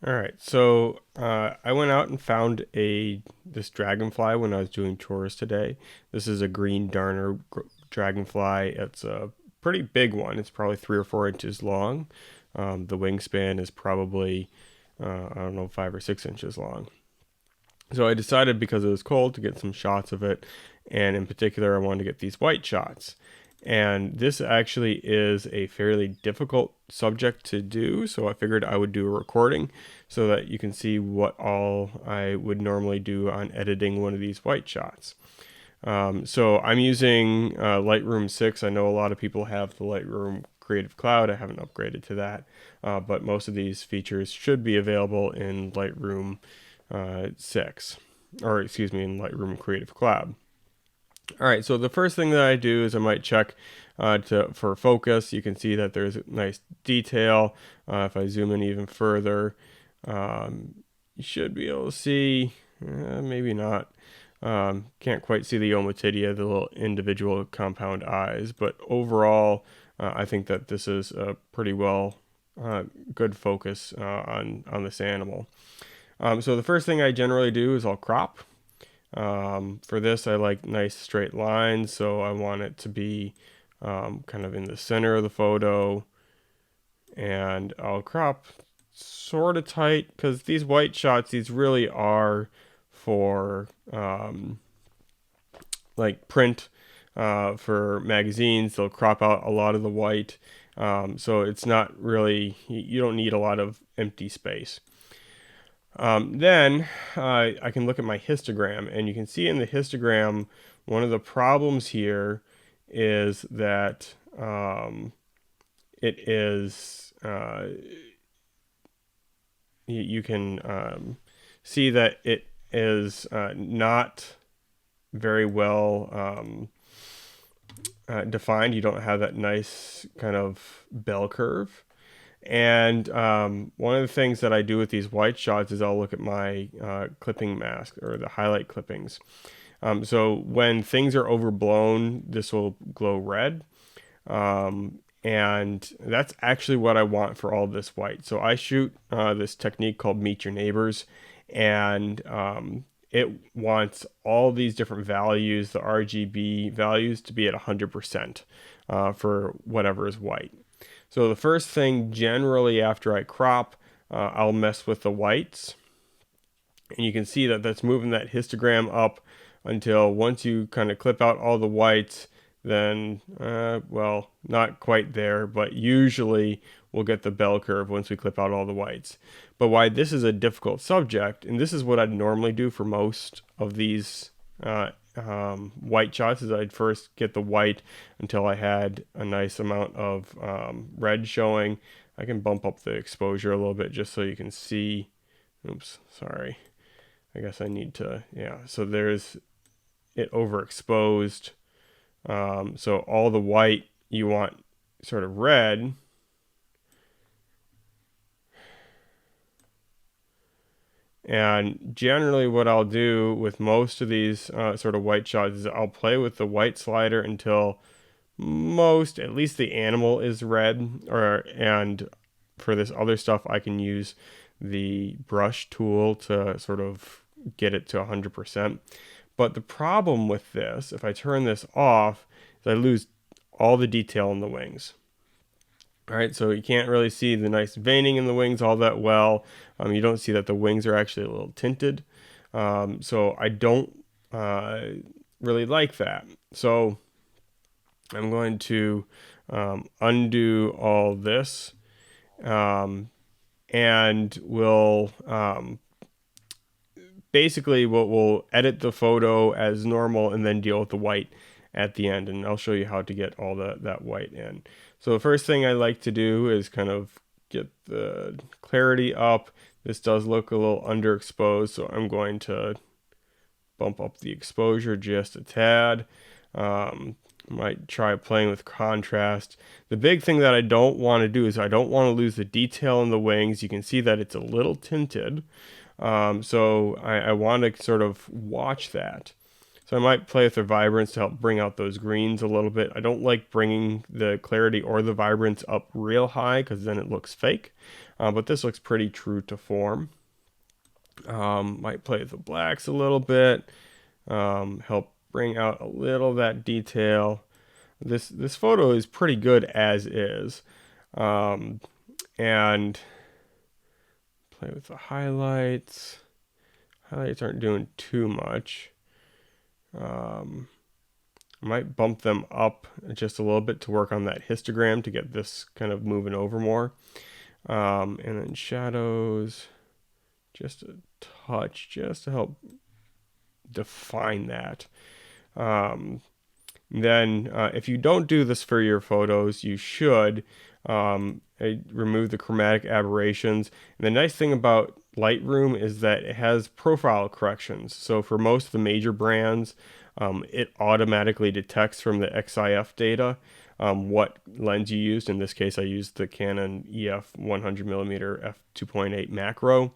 All right, so I went out and found this dragonfly when I was doing chores today. This is a green darner dragonfly. It's a pretty big one. It's probably 3 or 4 inches long. The wingspan is probably I don't know, 5 or 6 inches long. So I decided because it was cold to get some shots of it, and in particular, I wanted to get these white shots. And this actually is a fairly difficult subject to do, so I figured I would do a recording so that you can see what all I would normally do on editing one of these white shots. So I'm using Lightroom 6. I know a lot of people have the Lightroom Creative Cloud. I haven't upgraded to that, but most of these features should be available in Lightroom 6, or excuse me, in Lightroom Creative Cloud. All right, so the first thing that I do is I might check for focus. You can see that there's a nice detail. If I zoom in even further, you should be able to see, maybe not. Can't quite see the ommatidia, the little individual compound eyes, but overall, I think that this is a pretty good focus on this animal. So the first thing I generally do is I'll crop. For this, I like nice straight lines, so I want it to be kind of in the center of the photo, and I'll crop sort of tight because these white shots, these really are for like print for magazines. They'll crop out a lot of the white, so it's not really, you don't need a lot of empty space. Then I can look at my histogram, and you can see in the histogram, one of the problems here is that it is, you can see that it is not very well defined. You don't have that nice kind of bell curve. And one of the things that I do with these white shots is I'll look at my clipping mask or the highlight clippings. So when things are overblown, this will glow red. And that's actually what I want for all this white. So I shoot this technique called Meet Your Neighbors, and it wants all these different values, the RGB values, to be at 100% for whatever is white. So the first thing, generally after I crop, I'll mess with the whites. And you can see that that's moving that histogram up until once you kind of clip out all the whites, then, well, not quite there, but usually we'll get the bell curve once we clip out all the whites. But why this is a difficult subject, and this is what I'd normally do for most of these white shots, is I'd first get the white until I had a nice amount of red showing. I can bump up the exposure a little bit just so you can see. Oops, sorry. I guess I need to, yeah. So there's it overexposed. So all the white you want sort of red. And generally what I'll do with most of these sort of white shots is I'll play with the white slider until at least the animal is red, and for this other stuff I can use the brush tool to sort of get it to 100%. But the problem with this, if I turn this off, is I lose all the detail in the wings. All right, so you can't really see the nice veining in the wings all that well. You don't see that the wings are actually a little tinted. So I don't really like that. So I'm going to undo all this, and we'll basically we'll edit the photo as normal and then deal with the white at the end, and I'll show you how to get all that white in. So the first thing I like to do is kind of get the clarity up. This does look a little underexposed, so I'm going to bump up the exposure just a tad. Might try playing with contrast. The big thing that I don't want to do is I don't want to lose the detail in the wings. You can see that it's a little tinted. So I want to sort of watch that. So I might play with the vibrance to help bring out those greens a little bit. I don't like bringing the clarity or the vibrance up real high because then it looks fake. But this looks pretty true to form. Might play with the blacks a little bit. Help bring out a little of that detail. This photo is pretty good as is. And play with the highlights. Highlights aren't doing too much. I might bump them up just a little bit to work on that histogram to get this kind of moving over more. And then shadows, just a touch, just to help define that. Then if you don't do this for your photos, you should remove the chromatic aberrations. And the nice thing about Lightroom is that it has profile corrections. So for most of the major brands, it automatically detects from the XIF data what lens you used. In this case, I used the Canon EF 100mm f2.8 macro.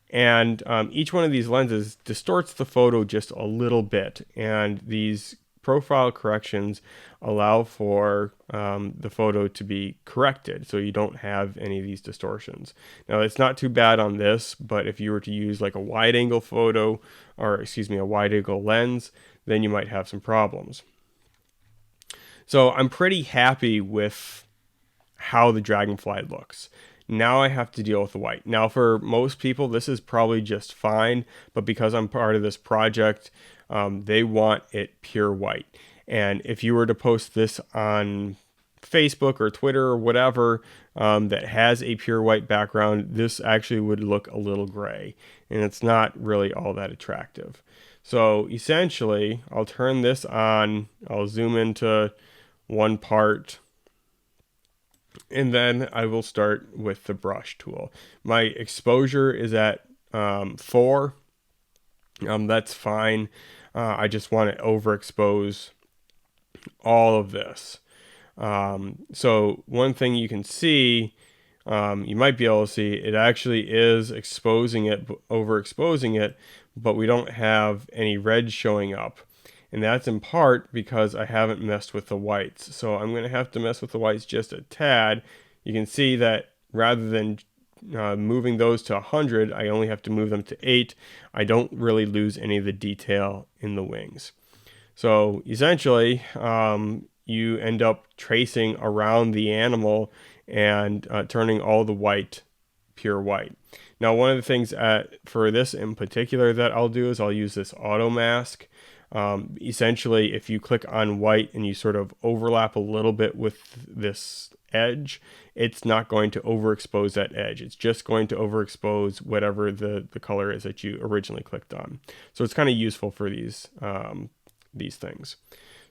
And each one of these lenses distorts the photo just a little bit. And these profile corrections allow for the photo to be corrected so you don't have any of these distortions. Now it's not too bad on this, but if you were to use like a wide angle photo, or excuse me, a wide angle lens, then you might have some problems. So I'm pretty happy with how the dragonfly looks. Now I have to deal with the white. Now for most people, this is probably just fine, but because I'm part of this project, they want it pure white. And if you were to post this on Facebook or Twitter or whatever that has a pure white background, this actually would look a little gray, and it's not really all that attractive. So essentially, I'll turn this on, I'll zoom into one part, and then I will start with the brush tool. My exposure is at 4. That's fine. I just want to overexpose all of this. So one thing you can see, you might be able to see, it actually is exposing it, overexposing it, but we don't have any red showing up. And that's in part because I haven't messed with the whites. So I'm going to have to mess with the whites just a tad. You can see that rather than moving those to 100, I only have to move them to 8. I don't really lose any of the detail in the wings. So essentially, you end up tracing around the animal and turning all the white pure white. Now, one of the things for this in particular that I'll do is I'll use this auto mask. Essentially, if you click on white and you sort of overlap a little bit with this edge, it's not going to overexpose that edge. It's just going to overexpose whatever the color is that you originally clicked on. So it's kind of useful for these things.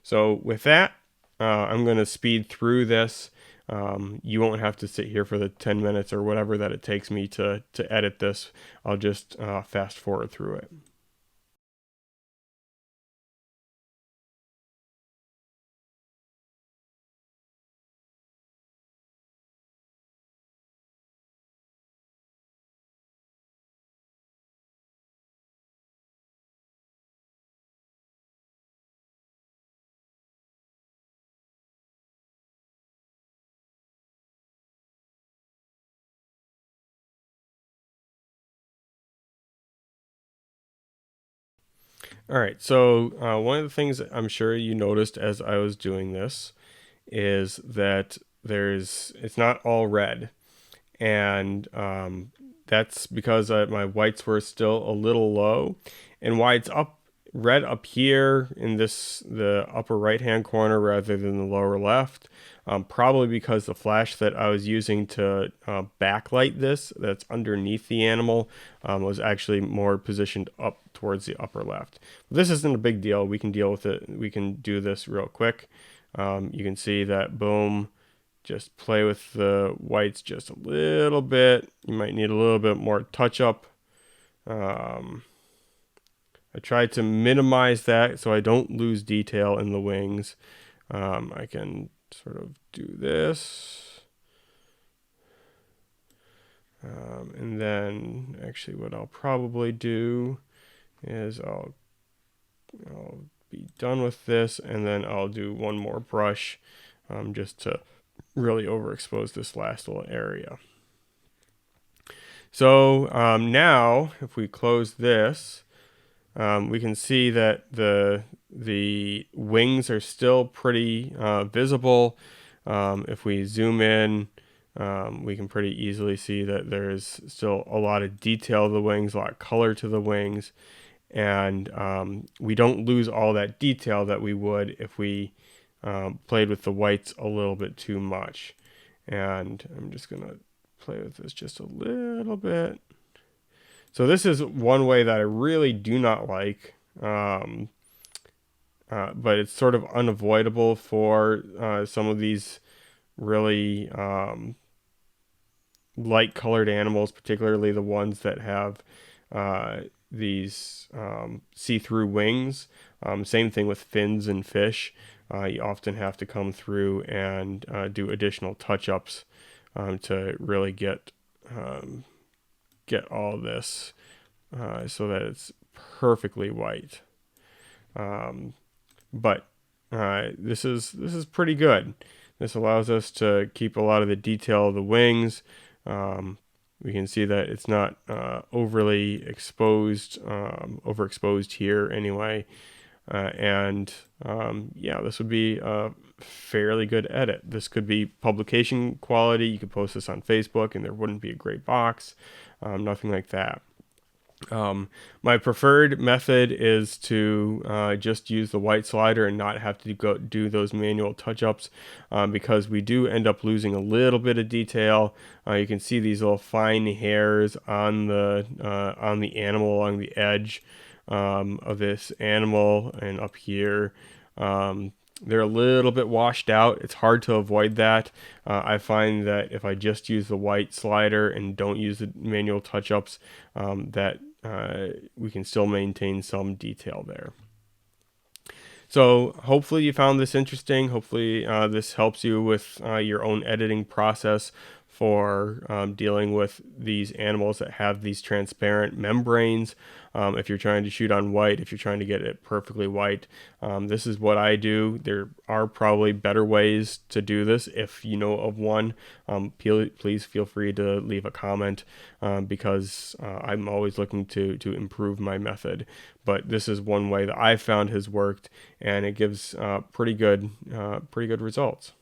So with that, I'm going to speed through this. You won't have to sit here for the 10 minutes or whatever that it takes me to edit this. I'll just fast forward through it. All right, so one of the things that I'm sure you noticed as I was doing this is that it's not all red, and that's because my whites were still a little low, and why it's red up here in the upper right hand corner rather than the lower left, probably because the flash that I was using to backlight this that's underneath the animal was actually more positioned up towards the upper left. But this isn't a big deal. We can deal with it. We can do this real quick. You can see that, boom, just play with the whites just a little bit. You might need a little bit more touch up. I try to minimize that so I don't lose detail in the wings. I can sort of do this. And then actually what I'll probably do is I'll be done with this, and then I'll do one more brush just to really overexpose this last little area. So now if we close this, we can see that the wings are still pretty visible. If we zoom in, we can pretty easily see that there's still a lot of detail to the wings, a lot of color to the wings, and we don't lose all that detail that we would if we played with the whites a little bit too much. And I'm just going to play with this just a little bit. So this is one way that I really do not like, but it's sort of unavoidable for some of these really light colored animals, particularly the ones that have these see-through wings. Same thing with fins and fish. You often have to come through and do additional touch-ups to really get all this so that it's perfectly white. But this is pretty good. This allows us to keep a lot of the detail of the wings. We can see that it's not overly exposed, overexposed here anyway. Yeah, this would be a fairly good edit. This could be publication quality. You could post this on Facebook and there wouldn't be a gray box. Nothing like that. My preferred method is to just use the white slider and not have to go do those manual touch-ups because we do end up losing a little bit of detail. You can see these little fine hairs on the animal along the edge of this animal and up here. They're a little bit washed out. It's hard to avoid that. I find that if I just use the white slider and don't use the manual touch-ups, that we can still maintain some detail there. So hopefully you found this interesting. Hopefully this helps you with your own editing process for dealing with these animals that have these transparent membranes. If you're trying to shoot on white, if you're trying to get it perfectly white, this is what I do. There are probably better ways to do this. If you know of one, please feel free to leave a comment because I'm always looking to improve my method. But this is one way that I found has worked, and it gives pretty good results.